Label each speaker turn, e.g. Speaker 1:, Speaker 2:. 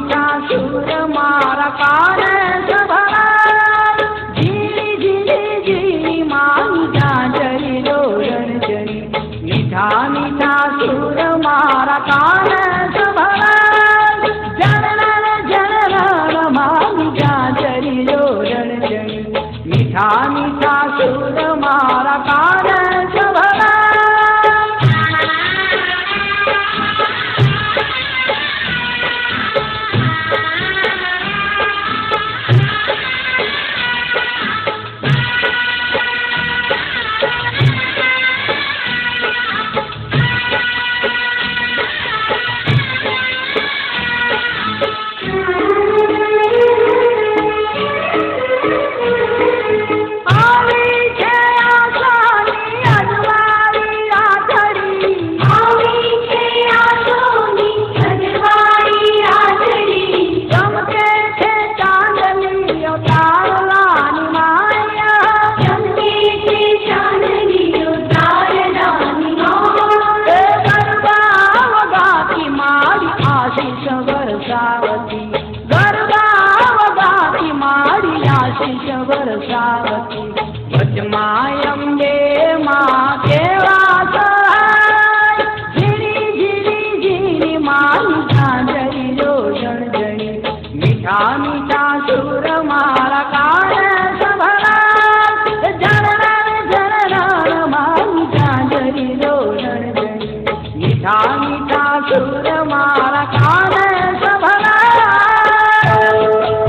Speaker 1: मीठा सुर मारा कान सभरा झीली झीली झीली मानी झांझरी रोरण जनी मीठा मीठा सुर मारा कान सभरा जनरण जनरण मानी झांझरी रोरण जनी मीठा मीठा सुर मारा कान सभरा वर्षावती वचमायंबे माँ केवास झिरी झिरी झिरी माँ झांझरी रोषण जनी मीठा मीठा सुर